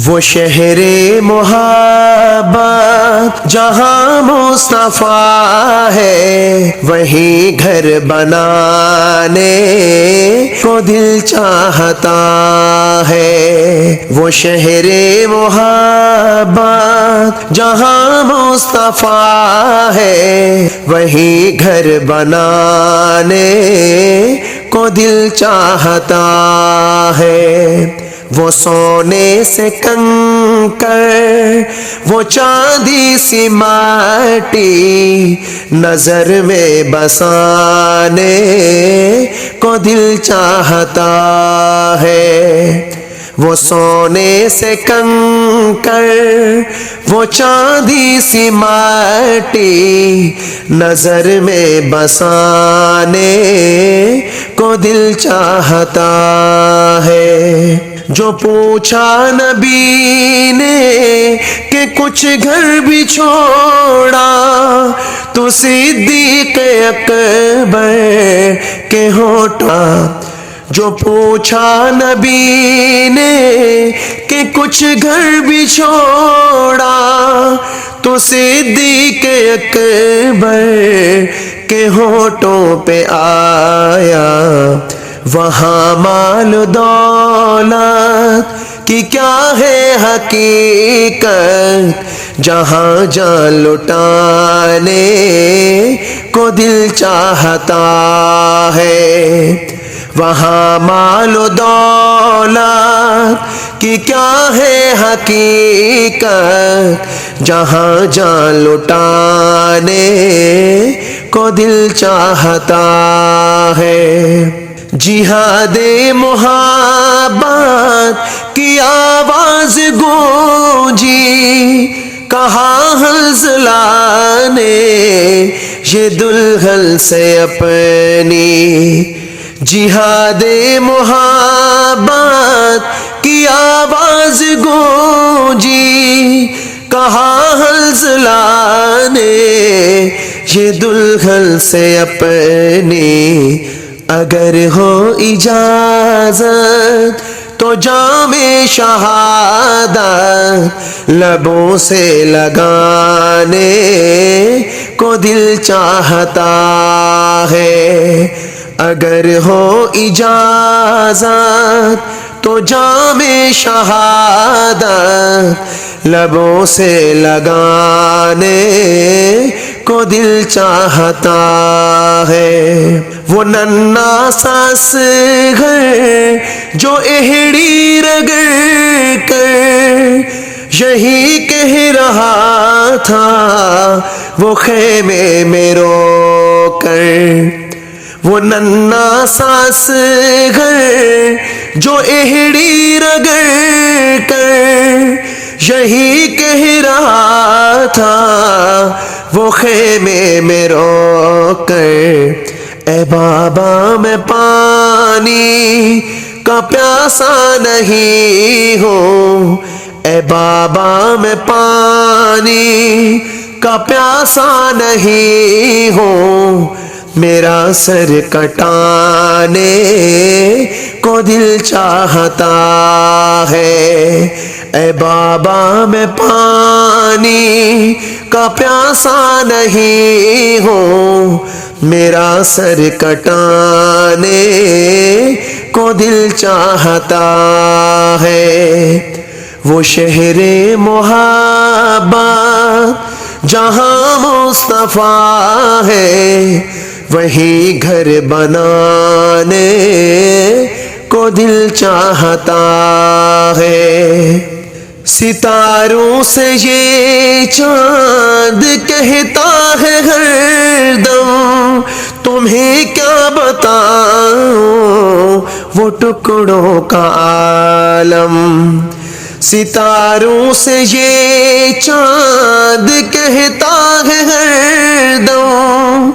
وہ شہر محبت جہاں مصطفیٰ ہے، وہیں گھر بنانے کو دل چاہتا ہے۔ وہ شہر محبت جہاں مصطفیٰ ہے، وہیں گھر بنانے کو دل چاہتا ہے۔ وہ سونے سے کنکر، وہ چاندی سی ماٹی، نظر میں بسانے کو دل چاہتا ہے۔ وہ سونے سے کنکر، وہ چاندی سی ماٹی، نظر میں بسانے کو دل چاہتا ہے۔ جو پوچھا نبی نے کہ کچھ گھر بھی چھوڑا، تو صدیق اکبر کے ہونٹوں، جو پوچھا نبی نے کہ کچھ گھر بھی چھوڑا، تو صدیق اکبر کے ہونٹوں پہ آیا۔ وہاں مال و دولت کی کیا ہے حقیقت، جہاں جان لٹانے کو دل چاہتا ہے۔ وہاں مال و دولت کی کیا ہے حقیقت، جہاں جان لٹانے کو دل چاہتا ہے۔ جہاد محبت کی آواز گونجی، کہا حنظلہ نے یہ دلہن سے اپنی۔ جہاد محبت کی آواز گونجی، کہا حنظلہ نے یہ دلہن سے اپنی۔ اگر ہو اجازت تو جام شہادت لبوں سے لگانے کو دل چاہتا ہے۔ اگر ہو اجازت تو جام شہادت لبوں سے لگانے کو دل چاہتا ہے۔ وہ ننھا سا اصغر جو اہڑی رگڑ کر یہی کہہ رہا تھا، وہ خیمے میں رو کر۔ وہ ننھا سا اصغر جو اہڑی رگڑ کر یہی کہہ رہا تھا، وہ خیمے میں رو کر۔ اے بابا میں پانی کا پیاسا نہیں ہوں، اے بابا میں پانی کا پیاسا نہیں ہوں، میرا سر کٹانے کو دل چاہتا ہے۔ اے بابا میں پانی کا پیاسا نہیں ہوں، میرا سر کٹانے کو دل چاہتا ہے۔ وہ شہر محبت جہاں مصطفیٰ ہے، وہیں گھر بنانے کو دل چاہتا ہے۔ ستاروں سے یہ چاند کہتا ہے ہر دم، تمہیں کیا بتاؤں وہ ٹکڑوں کا عالم۔ ستاروں سے یہ چاند کہتا ہے ہر دم،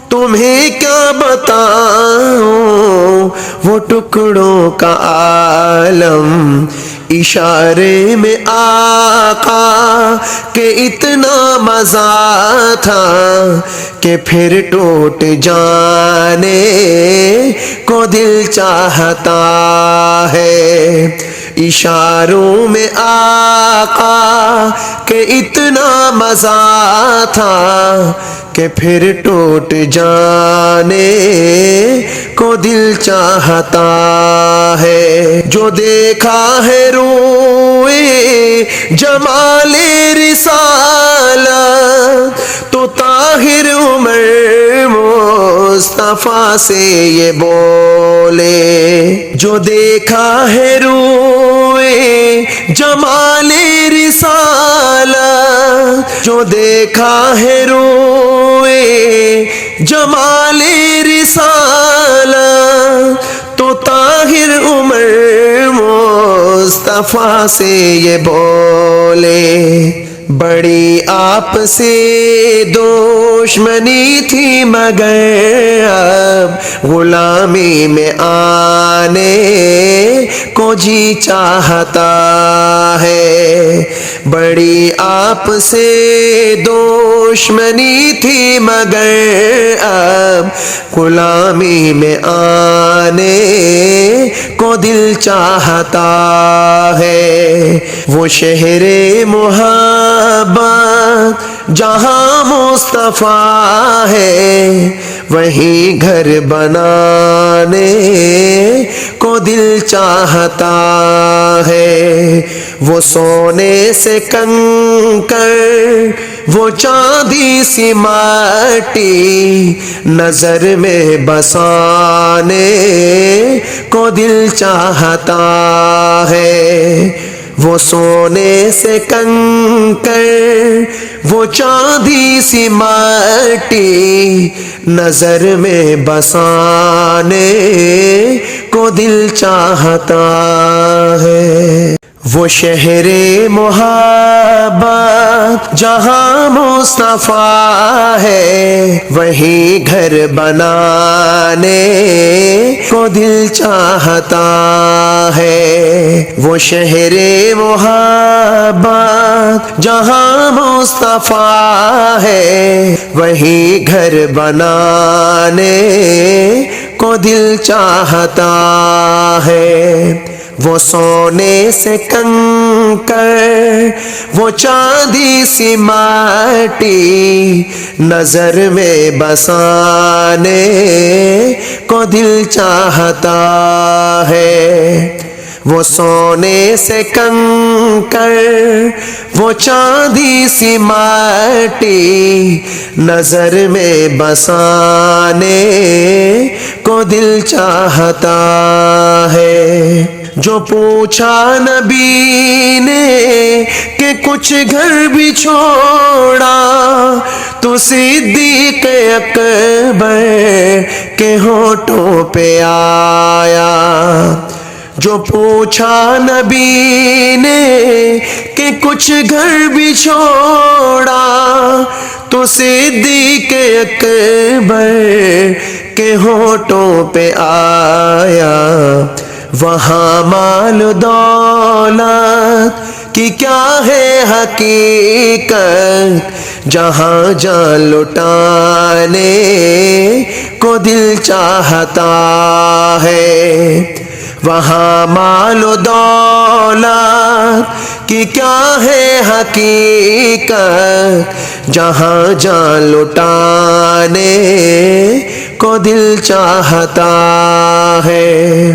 تمہیں کیا بتاؤں وہ ٹکڑوں کا عالم۔ اشارے میں آقا کہ اتنا مزہ تھا کہ پھر ٹوٹ جانے کو دل چاہتا ہے۔ اشاروں میں آقا کہ اتنا مزہ تھا کہ پھر ٹوٹ جانے کو دل چاہتا ہے۔ جو دیکھا ہے روئے جمال رسالت تو طاہر عمر مصطفیٰ سے یہ بولے۔ جو دیکھا ہے روئے جمال رسالت، جو دیکھا ہے روئے جمال رسالت تو طاہر عمر مصطفیٰ سے یہ بولے۔ بڑی آپ سے دشمنی تھی مگر اب غلامی میں آنے کو جی چاہتا ہے۔ بڑی آپ سے دشمنی تھی مگر اب غلامی میں آنے کو دل چاہتا ہے۔ وہ شہر محبت جہاں مصطفیٰ ہے وہیں گھر بنانے کو دل چاہتا ہے۔ وہ سونے سے کنکر وہ چاندی سی مٹی نظر میں بسانے کو دل چاہتا ہے۔ وہ سونے سے کنکر وہ چاندی سی مٹی نظر میں بسانے کو دل چاہتا ہے۔ وہ شہر محبت جہاں مصطفیٰ ہے وہیں گھر بنانے کو دل چاہتا ہے۔ وہ شہر محبت جہاں مصطفیٰ ہے وہیں گھر بنانے کو دل چاہتا ہے۔ وہ سونے سے کنکر وہ چاندی سی مٹی نظر میں بسانے کو دل چاہتا ہے۔ وہ سونے سے کنکر وہ چاندی سی مٹی نظر میں بسانے کو دل چاہتا ہے۔ جو پوچھا نبی نے کہ کچھ گھر بھی چھوڑا تو صدیق اکبر کے ہونٹوں پہ آیا۔ جو پوچھا نبی نے کہ کچھ گھر بھی چھوڑا تو صدیق اکبر کے ہونٹوں پہ آیا۔ وہاں مال دولت کی کیا ہے حقیقت جہاں جان لٹانے کو دل چاہتا ہے۔ وہاں مال و دولت کی کیا ہے حقیقت جہاں جان لٹانے کو دل چاہتا ہے۔